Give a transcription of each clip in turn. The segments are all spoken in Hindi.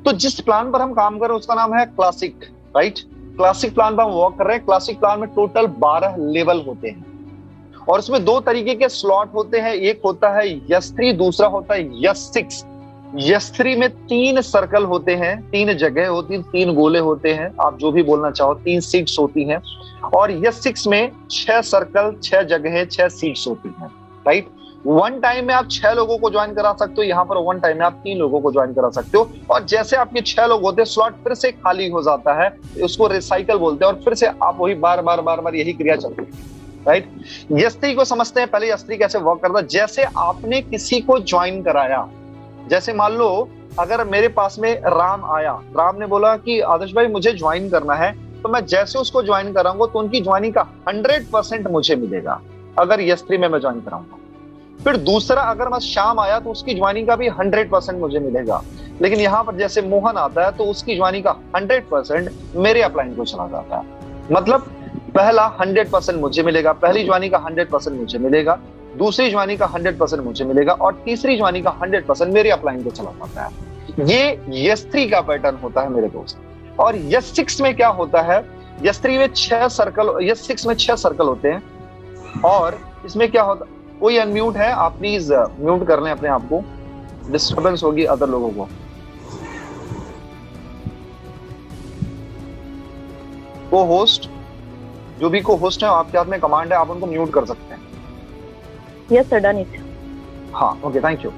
तो जिस प्लान पर हम काम कर रहे हैं उसका नाम है क्लासिक, राइट। क्लासिक प्लान पर हम वर्क कर रहे हैं। क्लासिक प्लान में टोटल 12 लेवल होते हैं और उसमें दो तरीके के स्लॉट होते हैं, एक होता है यस 3, दूसरा होता है यस 6। यस 3 में 3 सर्कल होते हैं, 3 जगह होती हैं, 3 गोले होते हैं, आप जो भी बोलना चाहो, 3 सीट्स होती हैं। और यस 6 में 6 सर्कल, 6 जगह, 6 सीट्स होती हैं, राइट। वन टाइम में आप 6 लोगों को ज्वाइन करा सकते हो, यहाँ पर वन टाइम में आप 3 लोगों को ज्वाइन करा सकते हो। और जैसे आपके 6 लोग होते हैं, स्लॉट फिर से खाली हो जाता है, उसको रिसाइकल बोलते हैं, और फिर से आप वही बार बार बार बार यही क्रिया चलती है, राइट। यस 3 को समझते हैं पहले। यस 3 कैसे वर्क करता है? जैसे आपने किसी को ज्वाइन कराया, जैसे मान लो अगर मेरे पास में राम आया, राम ने बोला कि आदर्श भाई मुझे ज्वाइन करना है, तो मैं जैसे उसको ज्वाइन कराऊंगा तो उनकी ज्वाइनिंग का 100% मुझे मिलेगा, अगर यस 3 में मैं ज्वाइन कराऊंगा। फिर दूसरा अगर मैं श्याम आया तो उसकी ज्वाइनिंग का भी 100% मुझे मिलेगा। लेकिन यहाँ पर जैसे मोहन आता है तो उसकी ज्वाइनिंग का 100% मेरे अपलाइन को चला जाता है। मतलब पहला 100% मुझे मिलेगा, पहली ज्वाइनिंग का 100% मुझे मिलेगा, दूसरी ज्वाइनिंग का 100% मुझे मिलेगा, और तीसरी ज्वाइनिंग का 100% मेरे अपलाइन को चला जाता है। ये यस 3 का पैटर्न होता है मेरे दोस्त। और यस 6 में क्या होता है? यस 3 में 6 सर्कल, यस 6 में 6 सर्कल होते हैं। और इसमें क्या होता, कोई अनम्यूट है? आप प्लीज म्यूट कर लें अपने आप को, डिस्टर्बेंस होगी अदर लोगों को। को होस्ट, जो भी को होस्ट है, आपके हाथ में कमांड है, आप उनको म्यूट कर सकते हैं। Yes sir, done it. हाँ, ओके, थैंक यू।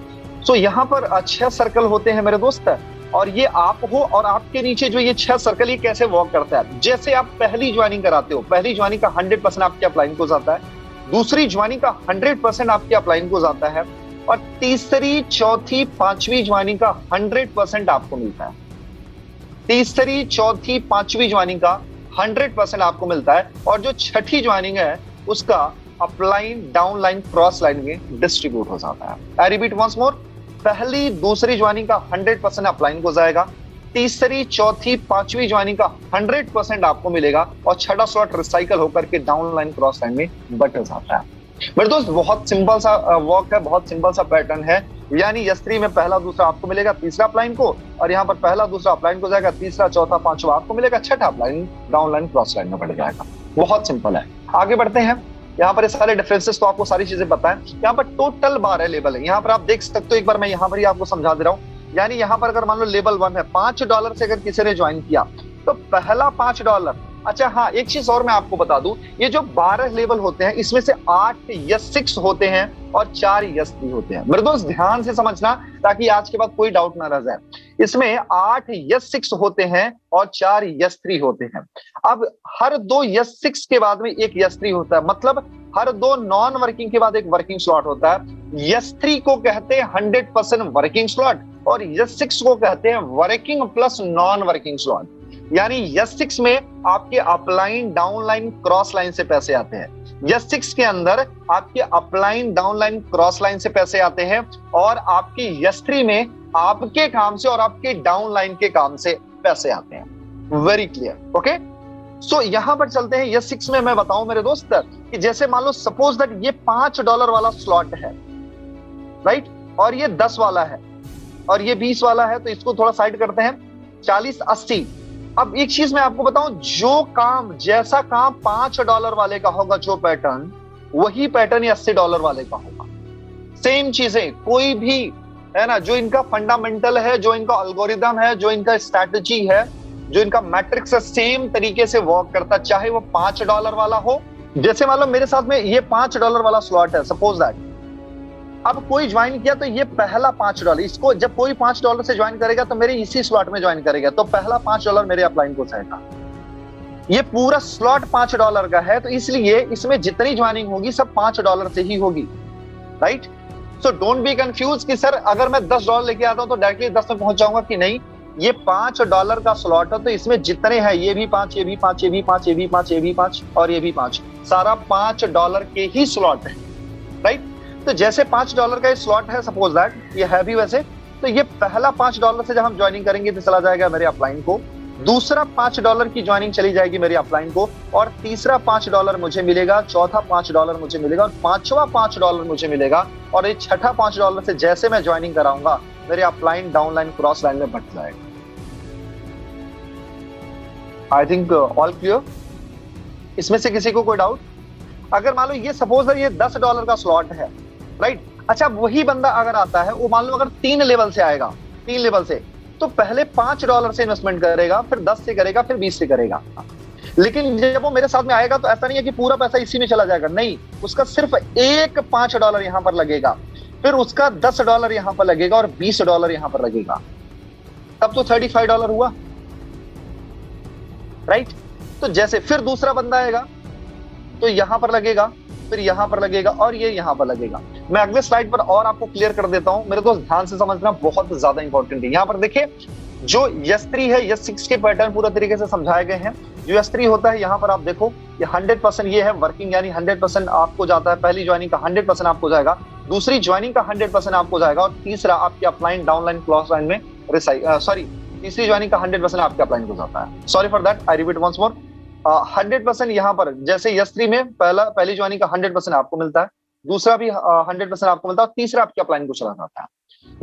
सो यहाँ पर 6 सर्कल होते हैं मेरे दोस्त, और ये आप हो, और आपके नीचे जो ये 6 सर्कल, ये कैसे वर्क करता है? जैसे आप पहली ज्वाइनिंग कराते हो, पहली ज्वाइनिंग का 100% आपके अपलाइन को जाता है, दूसरी ज्वाइनिंग का 100% आपके अपलाइन को जाता है, और तीसरी, चौथी, पांचवी ज्वाइनिंग का 100% आपको मिलता है। तीसरी, चौथी, पांचवी ज्वाइनिंग का 100% आपको मिलता है, और जो छठी ज्वाइनिंग है उसका अपलाइन, डाउनलाइन, क्रॉस लाइन में डिस्ट्रीब्यूट हो जाता है। आई रिपीट वंस मोर, पहली, दूसरी ज्वाइनिंग का 100% अपलाइन को जाएगा, तीसरी, चौथी, पांचवी ज्वाइनिंग का 100% आपको मिलेगा, और छठा स्लॉट रिसाइकल होकर के डाउनलाइन, क्रॉस लाइन में बट जाता है। मेरे दोस्त बहुत सिंपल सा वर्क है, बहुत सिंपल सा पैटर्न है। यानी यस 3 में पहला, दूसरा आपको मिलेगा, तीसरा अपलाइन को, और यहाँ पर पहला, दूसरा अपलाइन को जाएगा, तीसरा, चौथा, पांचवा आपको मिलेगा, छठा अपलाइन डाउनलाइन, क्रॉस लाइन में बढ़ जाएगा। बहुत सिंपल है। आगे बढ़ते हैं। यहाँ पर सारे डिफरेंसेस तो आपको सारी चीजें पता है। यहाँ पर टोटल 12 लेवल है, यहाँ पर आप देख सकते हो। एक बार मैं यहाँ पर ही आपको समझा दे रहा हूँ। यानी यहाँ पर अगर मान लो लेवल 1 है, $5 से अगर किसी ने ज्वाइन किया तो पहला $5। अच्छा हाँ, एक चीज और मैं आपको बता दूं, ये जो 12 लेवल होते हैं इसमें से 8 यस 6 होते हैं और 4 यस 3 होते हैं। मेरे दोस्त ध्यान से समझना, ताकि आज के बाद कोई डाउट ना रह जाए। इसमें 8 यस 6 होते हैं और 4 यस 3 होते हैं। अब हर 2 यस 6 के बाद में एक यस 3 होता है, मतलब हर 2 नॉन वर्किंग के बाद एक वर्किंग स्लॉट होता है। यस 3 को कहते हैं 100% वर्किंग स्लॉट, और यस 6 को कहते हैं working plus non working slot. यानी यस 6 में आपके अपलाइन, डाउनलाइन, क्रॉस लाइन से पैसे आते हैं। यस 6 के अंदर आपके अपलाइन, डाउनलाइन, क्रॉस लाइन से पैसे आते हैं, और आपके यस 3 में आपके काम से और आपके डाउनलाइन के काम से पैसे आते हैं। Very clear, okay. सो यहां पर चलते हैं। यस 6 में मैं बताऊं मेरे दोस्त कि जैसे मान लो सपोज दैट ये $5 वाला स्लॉट है, राइट, और ये 10 वाला है, और ये 20 वाला है, तो इसको थोड़ा साइड करते हैं। 40, 80। अब एक चीज मैं आपको बताऊं, जो काम, जैसा काम $5 वाले का होगा, जो पैटर्न, वही पैटर्न $80 वाले का होगा। सेम चीजें, कोई भी है ना, जो इनका फंडामेंटल है, जो इनका एल्गोरिदम है, जो इनका स्ट्रैटेजी है, जो इनका मैट्रिक्स है, सेम तरीके से वर्क करता, चाहे वो $5 वाला हो। जैसे मान लो मेरे साथ में ये $5 वाला स्लॉट है, सपोज दैट। अब कोई ज्वाइन किया तो ये पहला $5, इसको जब कोई $5 से ज्वाइन करेगा तो मेरे इसी स्लॉट में ज्वाइन करेगा, तो पहला $5 मेरे अपलाइन को जाएगा। ये पूरा स्लॉट $5 का है, तो इसलिए इसमें जितनी ज्वाइनिंग होगी सब $5 से ही होगी, right. So don't be confuse कि सर अगर मैं $10 लेके आता हूं तो डायरेक्टली 10 में पहुंच जाऊंगा, कि नहीं, ये $5 का स्लॉट है, तो इसमें जितने हैं, ये भी 5, ये भी 5, ये भी 5, ये भी 5, ये भी 5 और ये भी 5, सारा $5 के ही स्लॉट है, राइट। तो जैसे $5 का स्लॉट है, सपोज दैट ये है भी वैसे, तो ये पहला $5 से जब हम ज्वाइनिंग करेंगे तो चला जाएगा मेरे अपलाइन को, दूसरा $5 की ज्वाइनिंग चली जाएगी मेरे अपलाइन को, और तीसरा $5 मुझे मिलेगा, चौथा $5 मुझे मिलेगा, और पांचवा $5 मुझे मिलेगा, और ये छठा $5 से जैसे मैं ज्वाइनिंग कराऊंगा मेरे अपलाइन, डाउनलाइन, क्रॉस लाइन में बट जाएगा। I think all clear. इसमें से किसी को कोई डाउट? अगर मान लो ये सपोज ये $10 का स्लॉट है, राइट? अच्छा, वही बंदा अगर आता है, वो मान लो अगर 3 लेवल से आएगा, 3 लेवल से, तो पहले $5 से इन्वेस्टमेंट करेगा, फिर 10 से करेगा, फिर 20 से करेगा। लेकिन जब वो मेरे साथ में आएगा तो ऐसा नहीं है कि पूरा पैसा इसी में चला जाएगा, नहीं, उसका सिर्फ एक $5 यहां पर लगेगा, फिर उसका $10 यहां पर लगेगा और $20 यहां पर लगेगा, तब तो $35 हुआ, राइट? तो जैसे फिर दूसरा बंदा आएगा तो यहां पर लगेगा, फिर यहां पर लगेगा और ये यहां पर लगेगा। मैं अगले स्लाइड पर और आपको क्लियर कर देता हूं, मेरे दोस्त ध्यान से समझना, बहुत ज्यादा इंपॉर्टेंट है। यहां पर देखिए जो S3 है, S6 के पैटर्न पूरा तरीके से समझाए गए हैं। जो S3 होता है, यहां पर आप देखो ये 100% ये है वर्किंग, यानी 100% आपको जाता है, पहली ज्वाइनिंग का 100% आपको जाएगा, दूसरी ज्वाइनिंग का 100% आपको जाएगा, और तीसरा आपके अपलाइन डाउनलाइन क्रॉस लाइन में तीसरी ज्वाइनिंग का 100% आपके अपलाइन को जाता है। Sorry for that, I repeat once more. 100% यहां पर जैसे S3 में पहली ज्वाइनिंग का 100% आपको मिलता है, दूसरा भी 100% आपको मिलता है, तीसरा आपके अपलाइन को चला जाता है।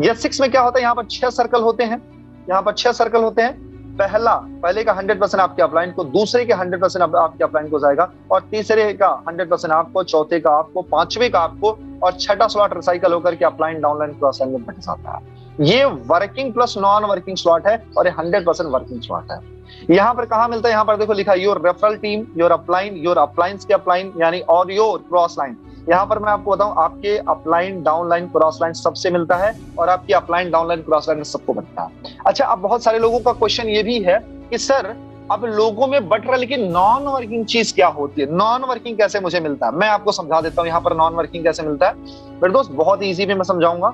S6 में क्या होता है, यहाँ पर 6 सर्कल होते हैं, यहाँ पर 6 सर्कल होते हैं। पहले का 100% आपके अपलाइन को, दूसरे के 100% आपके अपलाइन को जाएगा, और तीसरे का 100% आपको, चौथे का आपको, पांचवे का आपको, और छठा स्लॉट रिसाइकल होकर के अपलाइन डाउनलाइन क्रॉस लाइन में बट जाता है। ये working plus non working slot है और ये 100% वर्किंग स्लॉट है। यहाँ पर कहाँ मिलता है, यहाँ पर देखो लिखा your referral team, your upline, your uplines के अपलाइन, यानी और योर क्रॉस लाइन। यहाँ पर मैं आपको बताऊं, आपके अपलाइन डाउनलाइन क्रॉस लाइन सबसे मिलता है और आपकी अपलाइन डाउनलाइन क्रॉस लाइन सबको बनता है। अच्छा, अब बहुत सारे लोगों का क्वेश्चन ये भी है कि सर अब लोगों में बट रहा, लेकिन नॉन वर्किंग चीज क्या होती है, नॉन वर्किंग कैसे मुझे मिलता है? मैं आपको समझा देता हूँ यहाँ पर नॉन वर्किंग कैसे मिलता है। मेरे दोस्त बहुत ईजी में मैं समझाऊंगा,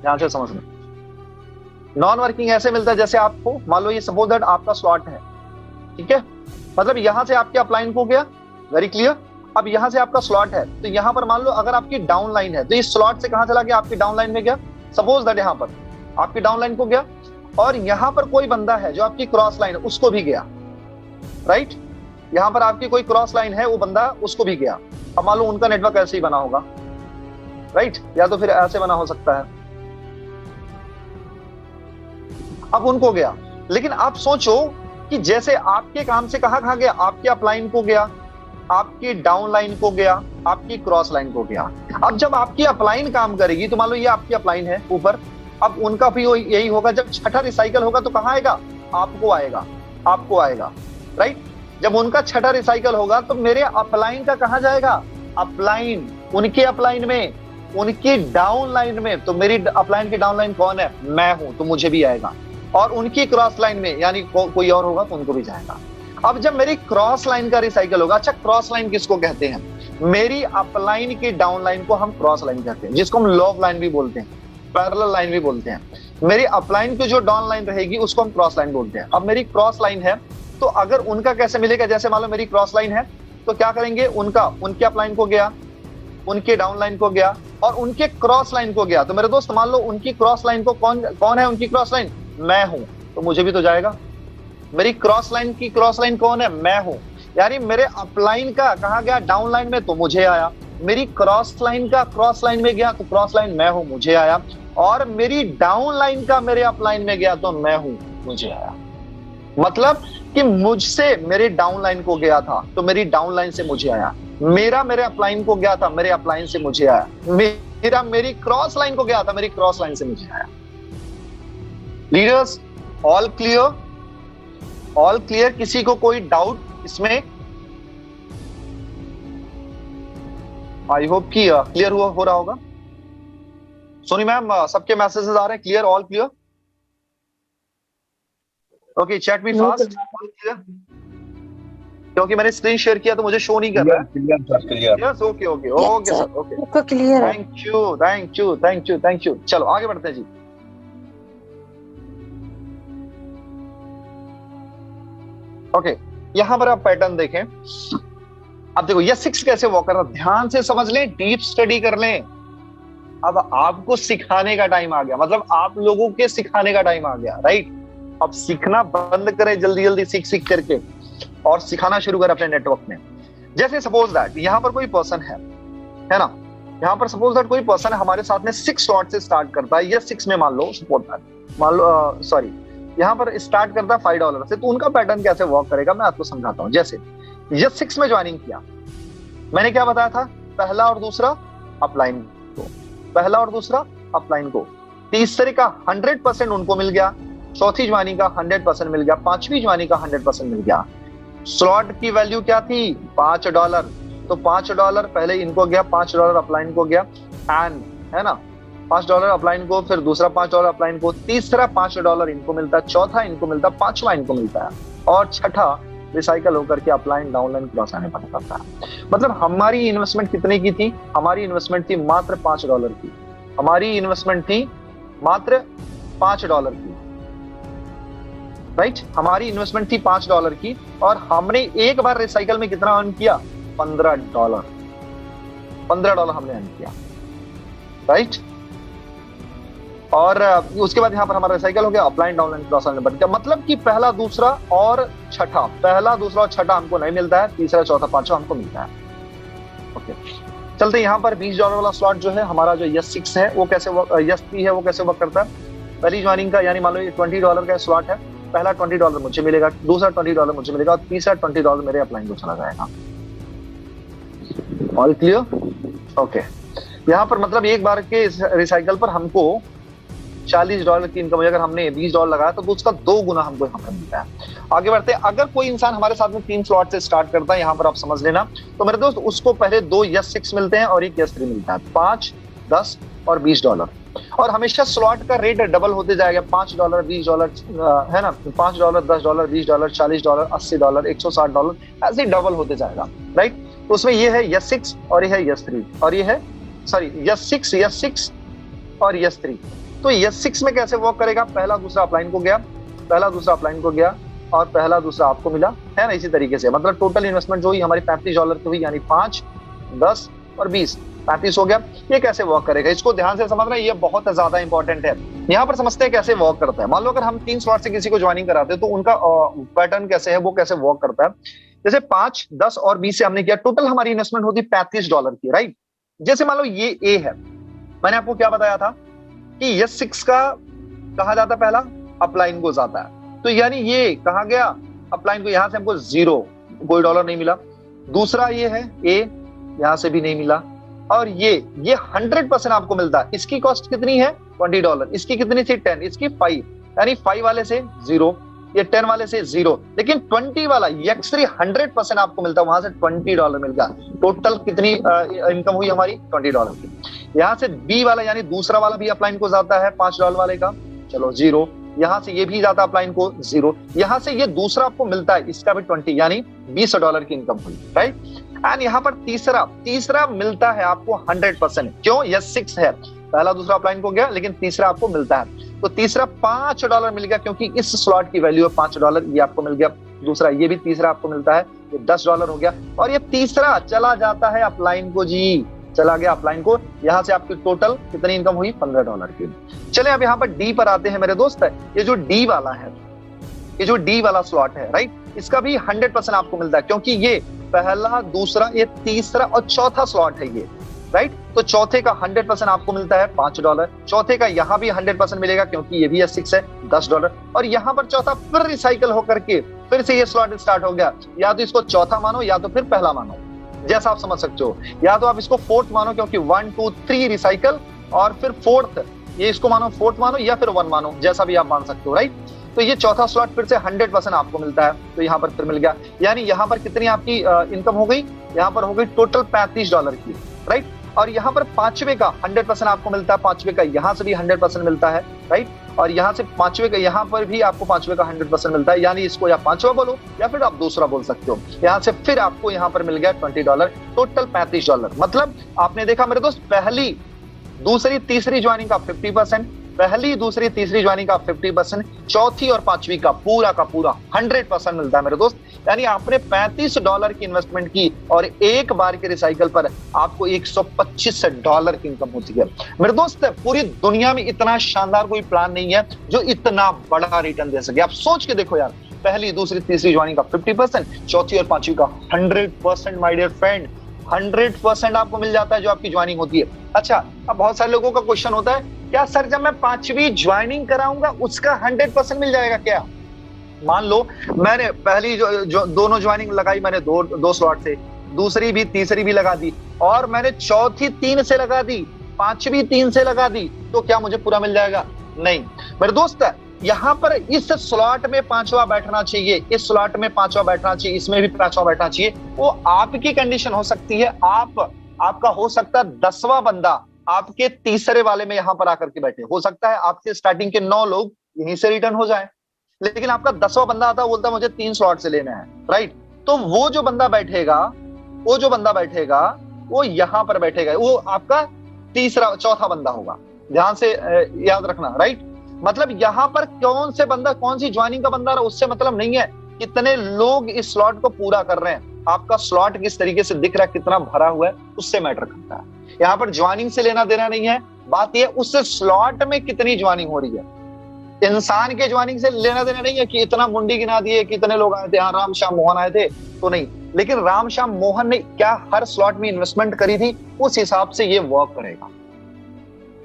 ध्यान से समझना। नॉन वर्किंग ऐसे मिलता है जैसे आपको मान लो ये सपोज दैट आपका स्लॉट है, ठीक है, मतलब यहां से आपके अपलाइन को गया, वेरी क्लियर। अब यहां से आपका स्लॉट है, तो यहां पर मान लो अगर आपकी डाउन लाइन है, तो इस स्लॉट से कहां चला गया, आपकी डाउन लाइन में गया, सपोज दैट यहां पर आपकी डाउन लाइन को गया, और यहां पर कोई बंदा है जो आपकी क्रॉस लाइन है उसको भी गया, राइट? यहां पर आपकी कोई क्रॉस लाइन है, वो बंदा उसको भी गया। अब मान लो उनका नेटवर्क ऐसे ही बना होगा, राइट? या तो फिर ऐसे बना हो सकता है, अब उनको गया। लेकिन आप सोचो कि जैसे आपके काम से कहां गया, आपके अपलाइन को गया, आपकी डाउन लाइन को गया, आपकी क्रॉस लाइन को गया। अब जब आपकी अपलाइन काम करेगी, तो मान लो ये आपकी अपलाइन है ऊपर, अब उनका भी यही होगा, जब छठा रिसाइकल होगा तो कहां आएगा, आपको आएगा, आपको आएगा, राइट? जब उनका छठा रिसाइकल होगा तो मेरे अपलाइन का कहां जाएगा, अपलाइन, उनके अपलाइन में, उनकी डाउन लाइन में। तो मेरी अपलाइन की डाउन लाइन कौन है, मैं हूं, तो मुझे भी आएगा। और उनकी क्रॉस लाइन में यानी कोई और होगा तो उनको भी जाएगा। अब जब मेरी क्रॉस लाइन का रिसाइकल होगा, अच्छा क्रॉस लाइन किसको कहते हैं, मेरी अपलाइन की डाउन लाइन को हम क्रॉस लाइन कहते हैं, जिसको हम लॉब लाइन भी बोलते हैं, पैरेलल लाइन भी बोलते हैं। मेरी अपलाइन की जो डाउन लाइन रहेगी उसको हम क्रॉस लाइन बोलते हैं। अब मेरी क्रॉस लाइन है, तो अगर उनका कैसे मिलेगा, जैसे मान लो मेरी क्रॉस लाइन है, तो क्या करेंगे, उनके अपलाइन को गया, उनके डाउन लाइन को गया, और उनके क्रॉस लाइन को गया। तो मेरे दोस्त मान लो उनकी क्रॉस लाइन को कौन है, उनकी क्रॉस लाइन मैं हूं, तो मुझे भी तो जाएगा। मेरी क्रॉस लाइन की क्रॉस लाइन कौन है, मैं हूं, यानी मेरे अपलाइन का कहां गया, डाउन लाइन में, तो मुझे आया। मेरी क्रॉस लाइन का क्रॉस लाइन में गया, तो क्रॉस लाइन मैं हूं, मुझे आया। और मेरी डाउन लाइन का मेरे अपलाइन में गया, तो मैं हूं, मुझे आया। मतलब कि मुझसे मेरे डाउन लाइन को गया था, तो मेरी डाउन लाइन से मुझे आया। मेरे अपलाइन को गया था, मेरे अपलाइन से मुझे आया। मेरी क्रॉस लाइन को गया था, मेरी क्रॉस लाइन से मुझे आया। Leaders all clear, all clear, किसी को कोई डाउट इसमें? आई होप कि क्लियर हो रहा होगा। सोनी मैम, सबके मैसेजेस आ रहे हैं, clear, all clear? Okay, chat me fast, all clear? क्योंकि मैंने स्क्रीन शेयर किया तो मुझे शो नहीं कर रहा है। Clear, yes, okay okay okay sir, okay, clear है। Thank you thank you thank you thank you. चलो आगे बढ़ते हैं जी। ओके, यहां पर आप पैटर्न देखें। अब देखो ये 6 कैसे वॉक कर रहा, ध्यान से समझ लें, डीप स्टडी कर लें। अब आपको सिखाने का टाइम आ गया, मतलब आप लोगों के सिखाने का टाइम आ गया, राइट? अब सीखना बंद करें, जल्दी जल्दी सीख करके और सिखाना शुरू करें अपने नेटवर्क में। जैसे सपोज दैट यहां पर कोई पर्सन है ना, यहां पर सपोज दैट कोई पर्सन हमारे साथ में 6 स्लॉट से स्टार्ट करता है, या 6 में मान लो सपोज दैट, मान लो सॉरी यहाँ पर स्टार्ट करता है $5 से, तो उनका पैटर्न कैसे वर्क करेगा मैं आपको समझाता हूँ। जैसे यस6 में ज्वाइनिंग किया, मैंने क्या बताया था, पहला और दूसरा अपलाइन को, पहला और दूसरा अपलाइन को, तीसरे का 100% उनको मिल गया, चौथी ज्वाइनिंग का 100% मिल गया, पांचवी ज्वाइनिंग का 100% मिल गया। स्लॉट की वैल्यू क्या थी, $5, तो $5 पहले इनको गया, $5 अपलाइन को गया, एंड है ना, $5 अपलाइन को, फिर दूसरा $5 अपलाइन को, तीसरा $5 इनको मिलता है, चौथा इनको मिलता है, पांचवा इनको मिलता है, और छठा रिसाइकल होकर के अपलाइन डाउनलाइन क्रॉस आने पर करता है। मतलब हमारी इन्वेस्टमेंट कितने की थी, हमारी इन्वेस्टमेंट थी मात्र $5 की, हमारी इन्वेस्टमेंट थी मात्र $5 की, राइट, हमारी इन्वेस्टमेंट थी $5 की, और हमने एक बार रिसाइकल में कितना अर्न किया, $15 हमने अर्न किया, राइट। और उसके बाद यहाँ पर हमारा रिसाइकल हो गया, अपलाइन डाउनलाइन क्रॉस आने बन गया। मतलब कि पहला दूसरा और छठा, पहला दूसरा और छठा हमको नहीं मिलता है, तीसरा चौथा पांचवा हमको मिलता है। ओके, चलते यहाँ पर $20 वाला स्लॉट जो है हमारा, जो यस6 है वो कैसे, यस3 है वो कैसे वर्क करता है। पहली ज्वाइनिंग का यानी मान लो ये $20 का स्लॉट है, पहला $20 मुझे मिलेगा, दूसरा $20 मुझे मिलेगा, और तीसरा $20 मेरे अपलाइन को चला जाएगा। All clear? ओके, यहाँ पर मतलब एक बार के रिसाइकल पर हमको $40 की इनकम, अगर हमने $20 लगाया तो उसका 2 गुना हमको यहाँ पर मिलता है। आगे बढ़ते हैं, अगर कोई इंसान हमारे साथ में 3 स्लॉट से स्टार्ट करता है, यहाँ पर आप समझ लेना, तो मेरे दोस्त उसको पहले 2 यस6 मिलते हैं और 1 यस3 मिलता है, 5, 10 और $20। और हमेशा स्लॉट का रेट डबल होते जाएगा, $5, $20 है ना, $5, $10, $20, $40, $80, $160, ऐसे डबल होते जाएगा, राइट। तो उसमें ये है यस6 और ये है यस3, और ये है सॉरी यस6 और यस3। तो यस6 में कैसे वर्क करेगा, पहला दूसरा अपलाइन को गया, पहला दूसरा अपलाइन को गया, और पहला दूसरा आपको मिला, है ना, इसी तरीके से। मतलब टोटल इन्वेस्टमेंट जो हुई हमारी $35 की हुई, यानी 5, 10 और 20, 35 हो गया। ये कैसे वर्क करेगा, इसको ध्यान से समझना, ये बहुत ज्यादा इंपॉर्टेंट है। यहाँ पर समझते हैं कैसे वर्क करता है। मान लो अगर हम 3 स्लॉट से किसी को ज्वाइनिंग कराते हैं, तो उनका पैटर्न कैसे है, वो कैसे वर्क करता है। जैसे 5, 10 और 20 से हमने किया, टोटल हमारी इन्वेस्टमेंट होती $35 की, राइट। जैसे मान लो ये ए है, मैंने आपको क्या बताया था कि यस6 का कहा जाता है पहला अपलाइन को जाता है, तो यानी ये कहा गया अपलाइन को, यहां से हमको 0, कोई डॉलर नहीं मिला। दूसरा ये है ए, यहां से भी नहीं मिला, और ये 100% आपको मिलता है। इसकी कॉस्ट कितनी है, $20, इसकी कितनी थी 10, इसकी 5, यानी 5 वाले से 0, ये 10 वाले से 0, लेकिन 20 वाला यस3 100% आपको मिलता है, वहां से $20 मिल गया। टोटल कितनी इनकम हुई हमारी, $20 की। यहाँ से बी वाला यानी दूसरा वाला भी अपलाइन को जाता है $5 वाले का, चलो 0, यहाँ से ये भी जाता है अपलाइन को 0, यहाँ से ये दूसरा आपको मिलता है, इसका भी 20 यानी $20 की इनकम हुई, राइट। एंड यहाँ पर तीसरा मिलता है आपको 100%, क्यों, यस6 है, पहला दूसरा अपलाइन को गया, लेकिन तीसरा आपको मिलता है, तो तीसरा $5 मिल गया, क्योंकि इस स्लॉट की वैल्यू है $5, ये आपको मिल गया। दूसरा ये भी तीसरा आपको मिलता है, ये $10 हो गया, और ये तीसरा चला जाता है अपलाइन को, जी चला गया अपलाइन को। यहाँ से आपकी टोटल कितनी इनकम हुई, $15 की। चले अब यहाँ पर डी पर आते हैं मेरे दोस्त। ये जो डी वाला है, ये जो डी वाला स्लॉट है, राइट, इसका भी 100% आपको मिलता है, क्योंकि ये पहला, दूसरा, ये तीसरा और चौथा स्लॉट है ये, राइट। तो चौथे का 100% आपको मिलता है $5, चौथे का यहाँ भी 100% मिलेगा, क्योंकि ये भी यस6 है, $10, और यहाँ पर चौथा फिर रिसाइकल होकर के फिर से ये स्लॉट स्टार्ट हो गया। या तो इसको चौथा मानो, या तो फिर पहला मानो, जैसा आप समझ सकते हो, या तो आप इसको 4th मानो, क्योंकि 1, 2, 3 रिसाइकल, और फिर 4th, ये इसको मानो 4th मानो, या फिर 1 मानो, जैसा भी आप मान सकते हो, राइट। तो ये चौथा स्लॉट फिर से 100% आपको मिलता है, तो यहाँ पर फिर मिल गया, यानी यहाँ पर कितनी आपकी इनकम हो गई, यहाँ पर हो गई टोटल $35 की, राइट। और यहाँ पर पांचवे का 100% आपको मिलता है, पांचवे का यहाँ से भी 100% मिलता है, राइट। और यहाँ से पांचवे का यहाँ पर भी आपको पांचवे का 100% मिलता है, यानी इसको या पांचवा बोलो या फिर आप दूसरा बोल सकते हो। यहाँ से फिर आपको यहाँ पर मिल गया $20, टोटल $35। मतलब आपने देखा मेरे दोस्त, पहली, दूसरी, तीसरी ज्वाइनिंग का 50%, पहली, दूसरी, तीसरी ज्वाइनिंग का 50%, चौथी और पांचवी का पूरा 100% मिलता है मेरे दोस्त। यानी आपने $35 की इन्वेस्टमेंट की और एक बार के रिसाइकल पर आपको $125 की इनकम होती है। मेरे दोस्त, पूरी दुनिया में इतना शानदार कोई प्लान नहीं है जो इतना बड़ा रिटर्न दे सके। आप सोच के देखो यार, पहली, दूसरी, तीसरी ज्वाइनिंग का 50%, चौथी और पांचवी का 100%, माय डियर फ्रेंड, 100% आपको मिल जाता है जो आपकी ज्वाइनिंग होती है। अच्छा, अब बहुत सारे लोगों का क्वेश्चन होता है, क्या सर जब मैं 5वीं ज्वाइनिंग कराऊंगा उसका 100% मिल जाएगा क्या? मान लो मैंने पहली जो दोनों ज्वाइनिंग लगाई, मैंने दो स्लॉट से, दूसरी भी तीसरी भी लगा दी, और मैंने चौथी 3 से लगा दी, 5वीं 3 से लगा दी, तो क्या मुझे पूरा मिल जाएगा? नहीं मेरे दोस्त, यहां पर इस स्लॉट में 5वां बैठना चाहिए, इस स्लॉट में 5वां बैठना चाहिए, इसमें भी 5वां बैठना चाहिए। वो आपकी कंडीशन हो सकती है, आपका हो सकता है 10वां बंदा आपके तीसरे वाले में यहां पर आकर के बैठे, हो सकता है आपके स्टार्टिंग के 9 लोग यहीं से रिटर्न हो जाए, लेकिन आपका 10वां बंदा आता है, बोलता है मुझे 3 स्लॉट से लेना है, राइट? तो वो जो बंदा बैठेगा वो यहां पर बैठेगा, वो आपका चौथा बंदा होगा। ध्यान से याद रखना, राइट? मतलब यहां पर कौन सी ज्वाइनिंग का बंदा रहा उससे मतलब नहीं है, कितने लोग इस स्लॉट को पूरा कर रहे हैं, आपका स्लॉट किस तरीके से दिख रहा है, कितना भरा हुआ है, उससे मैटर करता है। यहां पर ज्वाइनिंग से लेना देना नहीं है, बात यह उस स्लॉट में कितनी ज्वाइनिंग हो रही है। इंसान के ज्वाइनिंग से लेना देना नहीं है कि इतना मुंडी गिना दिए, कितने लोग आए थे, हाँ राम श्याम मोहन आए थे, तो नहीं, लेकिन राम श्याम मोहन ने क्या हर स्लॉट में इन्वेस्टमेंट करी थी, उस हिसाब से ये वर्क करेगा।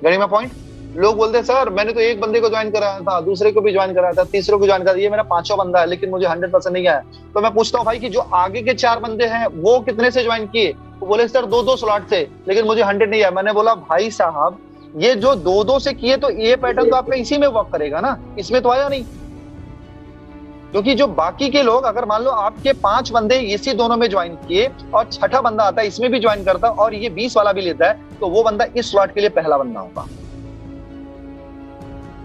Getting my point? लोग बोलते हैं सर मैंने तो एक बंदे को ज्वाइन कराया था, दूसरे को भी ज्वाइन कराया था, तीसरे को ज्वाइन कराया, ये मेरा 5वां बंदा है लेकिन मुझे 100% नहीं आया। तो मैं पूछता हूँ भाई कि जो आगे के 4 बंदे हैं वो कितने से ज्वाइन किए? तो बोले सर 2-2 स्लॉट से, लेकिन मुझे 100 नहीं आया। मैंने बोला भाई साहब ये जो 2-2 से किए तो ये पैटर्न तो आपका इसी में वर्क करेगा ना, इसमें तो आया नहीं। क्योंकि जो बाकी के लोग, अगर मान लो आपके 5 बंदे इसी दोनों में ज्वाइन किए और छठा बंदा आता है इसमें भी ज्वाइन करता और ये 20 वाला भी लेता है, तो वो बंदा इस स्लॉट के लिए पहला बंदा होगा।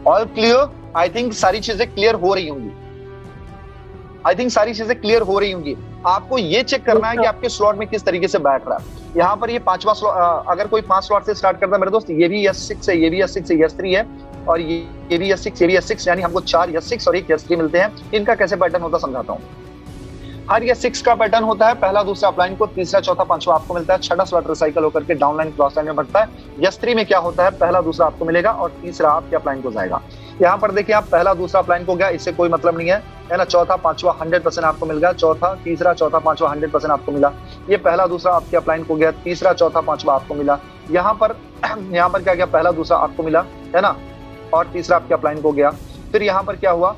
All clear? आई थिंक सारी चीजें क्लियर हो रही होंगी। आपको ये चेक करना है कि आपके स्लॉट में किस तरीके से बैठ रहा है। यहाँ पर ये 5वां स्लॉट, अगर कोई 5 स्लॉट से स्टार्ट करता है मेरे दोस्त, ये भी S6 है, ये भी S6 है, S3 है, और ये भी S6, ये भी S6, यानी हमको 4 S6 और 1 S3 मिलते हैं। इनका कैसे पैटर्न होता समझाता हूँ। हर S6 का पैटर्न होता है, पहला दूसरा अपलाइन को, तीसरा चौथा पांचवा आपको मिलता है, छठा स्लॉट रिसाइकल होकर के डाउनलाइन क्रॉस लाइन में बढ़ता है। S3 में क्या होता है, पहला दूसरा आपको मिलेगा और तीसरा आपके अपलाइन को जाएगा। यहाँ पर देखिए आप पहला दूसरा अपलाइन को गया, इससे कोई मतलब नहीं है ना। चौथा पांचवा 100% आपको मिल गया, चौथा तीसरा चौथा पांचवा 100% आपको मिला। ये पहला दूसरा आपके अपलाइन को गया, तीसरा चौथा पांचवा आपको मिला। यहाँ पर क्या गया, पहला दूसरा आपको मिला है ना, और तीसरा आपके अपलाइन को गया। फिर यहाँ पर क्या हुआ,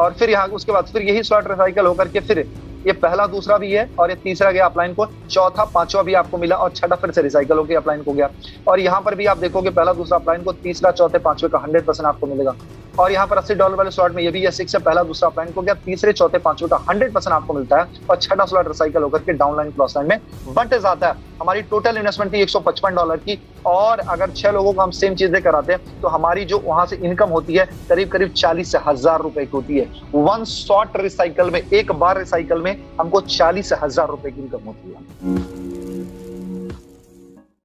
और फिर यहाँ उसके बाद फिर यही स्लॉट रिसाइकल होकर के फिर ये पहला दूसरा भी है और ये तीसरा गया अपलाइन को, चौथा पांचवा भी आपको मिला और छठा फिर से रिसाइकल होकर अपलाइन को गया। और यहाँ पर भी आप देखोगे पहला दूसरा अपलाइन को, तीसरा चौथे पांचवे का 100% आपको मिलेगा। और यहाँ पर $80 वाले स्लॉट में ये भी S6 से पहला दूसरा अपलाइन को गया, तीसरे चौथे पांचवे का 100% आपको मिलता है और छठा स्लॉट रिसाइकल होकर के डाउनलाइन क्रॉस लाइन में बट जाता है। हमारी टोटल इन्वेस्टमेंट थी $155 की, और अगर 6 लोगों को हम सेम चीजें कराते हैं तो हमारी जो वहां से इनकम होती है करीब 40 से 1000 रुपए की होती है। 1 शॉर्ट रिसाइकल में, एक बार रिसाइकल में हमको 40 से 1000 रुपए की इनकम होती है।